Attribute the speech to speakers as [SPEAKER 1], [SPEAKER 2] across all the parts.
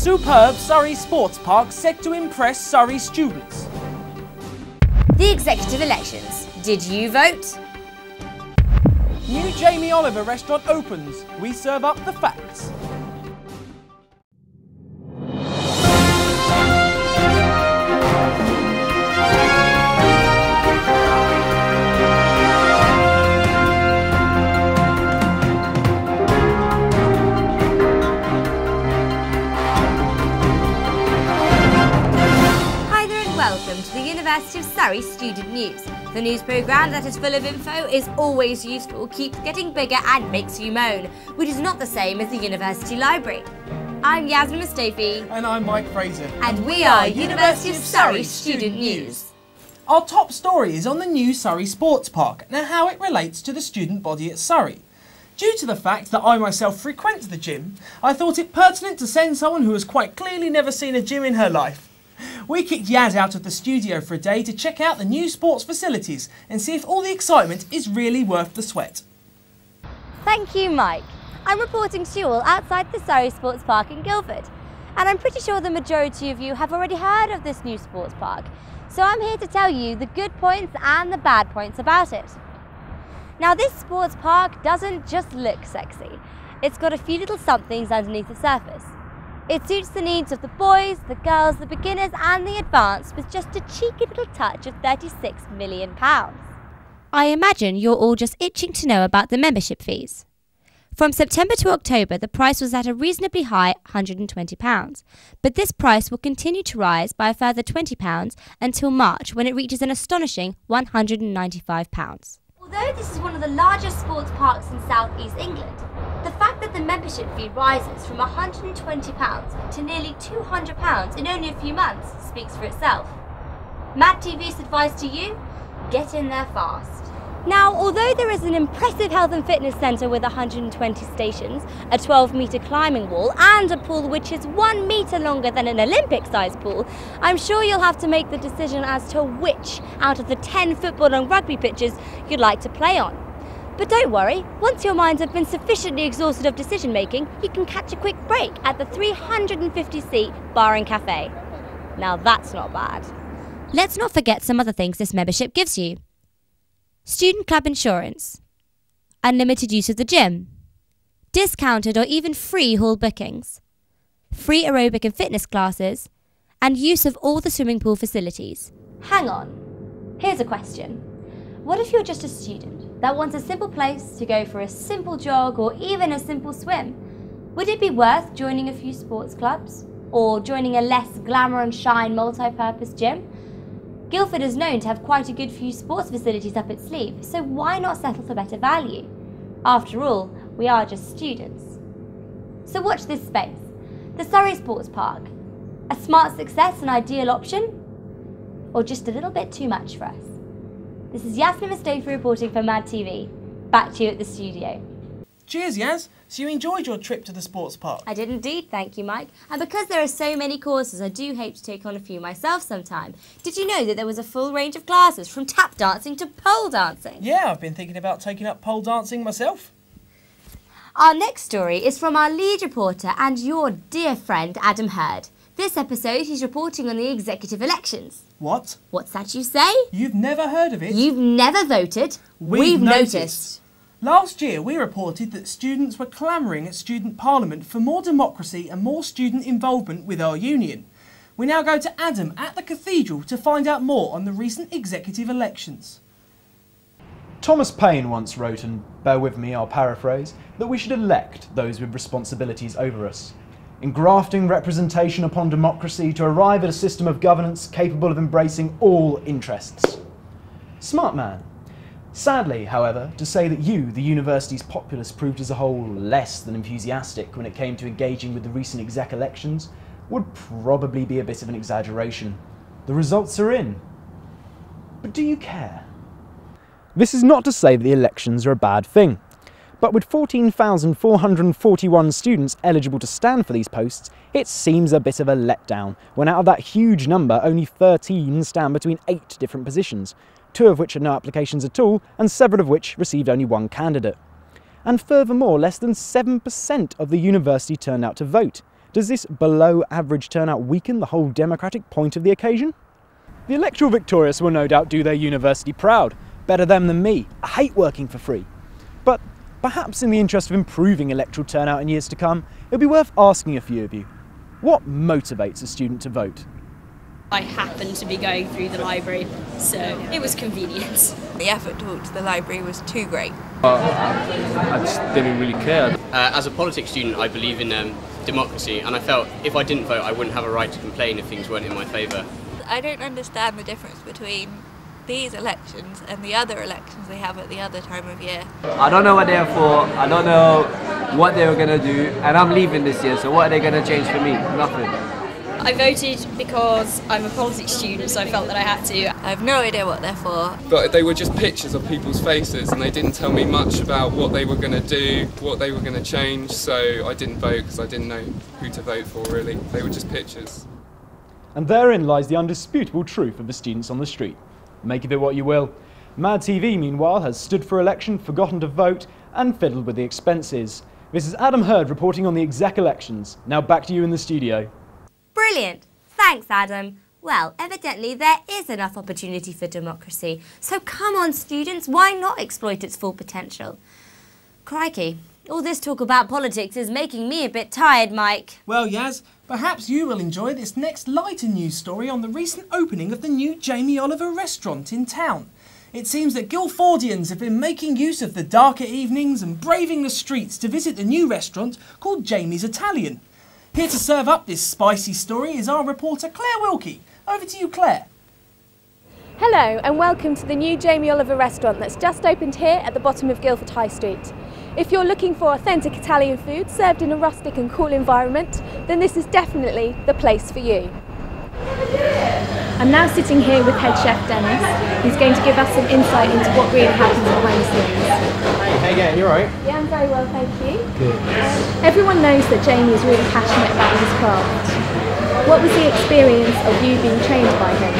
[SPEAKER 1] Superb Surrey Sports Park set to impress Surrey students.
[SPEAKER 2] The executive elections. Did you vote?
[SPEAKER 1] New Jamie Oliver restaurant opens. We serve up the facts.
[SPEAKER 2] Welcome to the University of Surrey Student News. The news programme that is full of info, is always useful, keeps getting bigger and makes you moan, which is not the same as the University Library. I'm Yasmin Mustafi.
[SPEAKER 1] And I'm Mike Fraser.
[SPEAKER 2] And we are University of Surrey Student News.
[SPEAKER 1] Our top story is on the new Surrey Sports Park and how it relates to the student body at Surrey. Due to the fact that I myself frequent the gym, I thought it pertinent to send someone who has quite clearly never seen a gym in her life. We kicked Yaz out of the studio for a day to check out the new sports facilities and see if all the excitement is really worth the sweat.
[SPEAKER 2] Thank you, Mike. I'm reporting to you all outside the Surrey Sports Park in Guildford, and I'm pretty sure the majority of you have already heard of this new sports park, so I'm here to tell you the good points and the bad points about it. Now, this sports park doesn't just look sexy, it's got a few little somethings underneath the surface. It suits the needs of the boys, the girls, the beginners and the advanced with just a cheeky little touch of £36 million. I imagine you're all just itching to know about the membership fees. From September to October, the price was at a reasonably high £120, but this price will continue to rise by a further £20 until March, when it reaches an astonishing £195. Although this is one of the largest sports parks in South East England, the fact that the membership fee rises from £120 to nearly £200 in only a few months speaks for itself. M.A.D.TV's advice to you: get in there fast. Now, although there is an impressive health and fitness centre with 120 stations, a 12-metre climbing wall and a pool which is 1 metre longer than an Olympic-sized pool, I'm sure you'll have to make the decision as to which out of the 10 football and rugby pitches you'd like to play on. But don't worry, once your minds have been sufficiently exhausted of decision-making, you can catch a quick break at the 350-seat bar and cafe. Now that's not bad. Let's not forget some other things this membership gives you. Student club insurance, unlimited use of the gym, discounted or even free hall bookings, free aerobic and fitness classes, and use of all the swimming pool facilities. Hang on, here's a question. What if you're just a student that wants a simple place to go for a simple jog or even a simple swim? Would it be worth joining a few sports clubs or joining a less glamour and shine multi-purpose gym? Guildford is known to have quite a good few sports facilities up its sleeve, so why not settle for better value? After all, we are just students. So watch this space. The Surrey Sports Park. A smart success and ideal option? Or just a little bit too much for us? This is Yasmin Mustafi reporting for M.A.D.TV. Back to you at the studio.
[SPEAKER 1] Cheers, Yaz. So you enjoyed your trip to the sports park?
[SPEAKER 2] I did indeed, thank you, Mike. And because there are so many courses, I do hope to take on a few myself sometime. Did you know that there was a full range of classes, from tap dancing to pole dancing?
[SPEAKER 1] Yeah, I've been thinking about taking up pole dancing myself.
[SPEAKER 2] Our next story is from our lead reporter and your dear friend, Adam Hurd. This episode, he's reporting on the executive elections.
[SPEAKER 1] What?
[SPEAKER 2] What's that you say?
[SPEAKER 1] You've never heard of it?
[SPEAKER 2] You've never voted? We've noticed.
[SPEAKER 1] Last year, we reported that students were clamouring at Student Parliament for more democracy and more student involvement with our union. We now go to Adam at the Cathedral to find out more on the recent executive elections.
[SPEAKER 3] Thomas Paine once wrote, and bear with me, I'll paraphrase, that we should elect those with responsibilities over us, engrafting representation upon democracy to arrive at a system of governance capable of embracing all interests. Smart man. Sadly, however, to say that you, the university's populace, proved as a whole less than enthusiastic when it came to engaging with the recent exec elections would probably be a bit of an exaggeration. The results are in. But do you care? This is not to say that the elections are a bad thing, but with 14,441 students eligible to stand for these posts, it seems a bit of a letdown when out of that huge number only 13 stand between 8 different positions, 2 of which had no applications at all, and several of which received only 1 candidate. And furthermore, less than 7% of the university turned out to vote, Does this below-average turnout weaken the whole democratic point of the occasion? The electoral victorious will no doubt do their university proud. Better them than me. I hate working for free. But perhaps in the interest of improving electoral turnout in years to come, it'll be worth asking a few of you, what motivates a student to vote?
[SPEAKER 4] I happened to be going through the library, so it was convenient.
[SPEAKER 5] The effort to walk to the library was too great.
[SPEAKER 6] I just didn't really care.
[SPEAKER 7] As a politics student, I believe in democracy, and I felt if I didn't vote, I wouldn't have a right to complain if things weren't in my favour.
[SPEAKER 5] I don't understand the difference between these elections and the other elections they have at the other time of year.
[SPEAKER 6] I don't know what they're for, I don't know what they were going to do, and I'm leaving this year, so what are they going to change for me? Nothing.
[SPEAKER 4] I voted because I'm a politics student, so I felt that I had to.
[SPEAKER 5] I have no idea what they're for.
[SPEAKER 8] But they were just pictures of people's faces and they didn't tell me much about what they were going to do, what they were going to change, so I didn't vote because I didn't know who to vote for really. They were just pictures.
[SPEAKER 3] And therein lies the undisputable truth of the students on the street. Make of it what you will. M.A.D. meanwhile, has stood for election, forgotten to vote, and fiddled with the expenses. This is Adam Hurd reporting on the exec elections. Now back to you in the studio.
[SPEAKER 2] Brilliant. Thanks, Adam. Well, evidently there is enough opportunity for democracy. So come on, students, why not exploit its full potential? Crikey, all this talk about politics is making me a bit tired, Mike.
[SPEAKER 1] Well, Yaz, perhaps you will enjoy this next lighter news story on the recent opening of the new Jamie Oliver restaurant in town. It seems that Guildfordians have been making use of the darker evenings and braving the streets to visit the new restaurant called Jamie's Italian. Here to serve up this spicy story is our reporter Claire Wilkie. Over to you, Claire.
[SPEAKER 9] Hello and welcome to the new Jamie Oliver restaurant that's just opened here at the bottom of Guildford High Street. If you're looking for authentic Italian food served in a rustic and cool environment, then this is definitely the place for you. I'm now sitting here with head chef Dennis, who's going to give us some insight into what really happens behind the scenes.
[SPEAKER 10] Hey, how you getting? You alright?
[SPEAKER 9] Yeah, I'm very well, thank you.
[SPEAKER 10] Good.
[SPEAKER 9] Everyone knows that Jamie is really passionate about his craft. What was the experience of you being trained by him?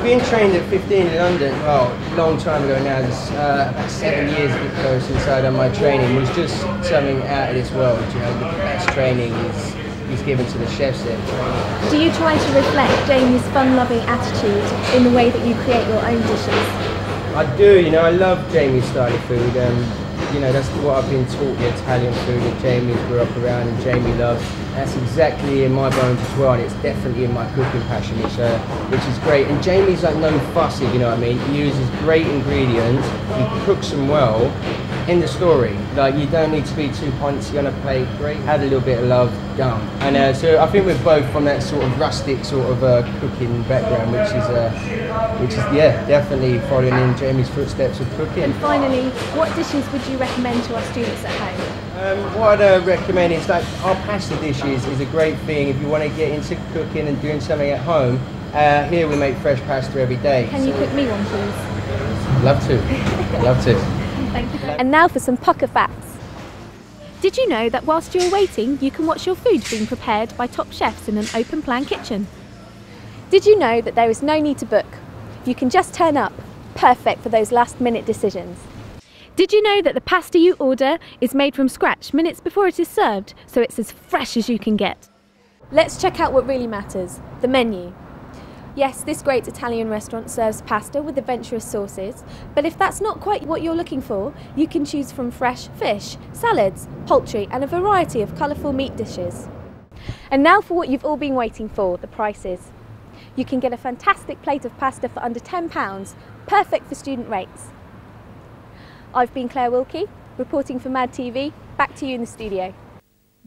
[SPEAKER 10] Being trained at 15 in London, well, a long time ago now, it's about 7 years ago since I'd done my training, was just something out of this world. You know, the best training is given to the chefs there.
[SPEAKER 9] Do you try to reflect Jamie's fun-loving attitude in the way that you create your own dishes?
[SPEAKER 10] I do, you know, I love Jamie's style of food. You know, that's what I've been taught, the Italian food that Jamie grew up around and Jamie loves. That's exactly in my bones as well, and it's definitely in my cooking passion, which is great. And Jamie's like no fuss, if you know what I mean. He uses great ingredients, he cooks them well. In the story, like you don't need to be too punchy on a plate. Great, add a little bit of love, gum. And so I think we're both from that sort of rustic sort of cooking background, which is yeah, definitely following in Jamie's footsteps of cooking.
[SPEAKER 9] And finally, what dishes would you recommend to our students at home?
[SPEAKER 10] What I'd recommend is like our pasta dishes is a great thing if you want to get into cooking and doing something at home. Here we make fresh pasta every day.
[SPEAKER 9] Can you cook me one, please?
[SPEAKER 10] Love to, love to.
[SPEAKER 9] Thank you. And now for some pucker facts. Did you know that whilst you're waiting, you can watch your food being prepared by top chefs in an open plan kitchen? Did you know that there is no need to book? You can just turn up, perfect for those last minute decisions. Did you know that the pasta you order is made from scratch minutes before it is served, so it's as fresh as you can get? Let's check out what really matters, the menu. Yes, this great Italian restaurant serves pasta with adventurous sauces, but if that's not quite what you're looking for, you can choose from fresh fish, salads, poultry and a variety of colourful meat dishes. And now for what you've all been waiting for, the prices. You can get a fantastic plate of pasta for under £10, perfect for student rates. I've been Claire Wilkie, reporting for M.A.D. Back to you in the studio.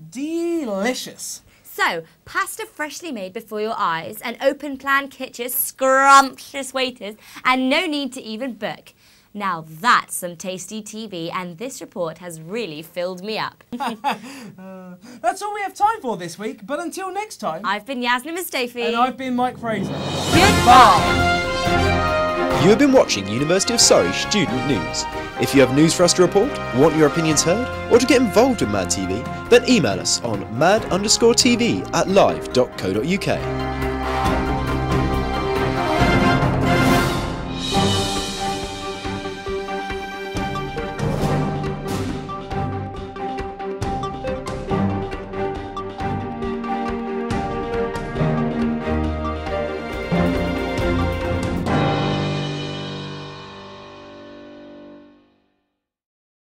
[SPEAKER 1] Delicious.
[SPEAKER 2] So, pasta freshly made before your eyes, an open plan kitchen, scrumptious waiters, and no need to even book. Now that's some tasty TV, and this report has really filled me up.
[SPEAKER 1] That's all we have time for this week, but until next time...
[SPEAKER 2] I've been Yasna Mustafi.
[SPEAKER 1] And I've been Mike Fraser.
[SPEAKER 2] Goodbye!
[SPEAKER 11] You have been watching University of Surrey Student News. If you have news for us to report, want your opinions heard, or to get involved with M.A.D. TV, then email us on mad_TV@live.co.uk.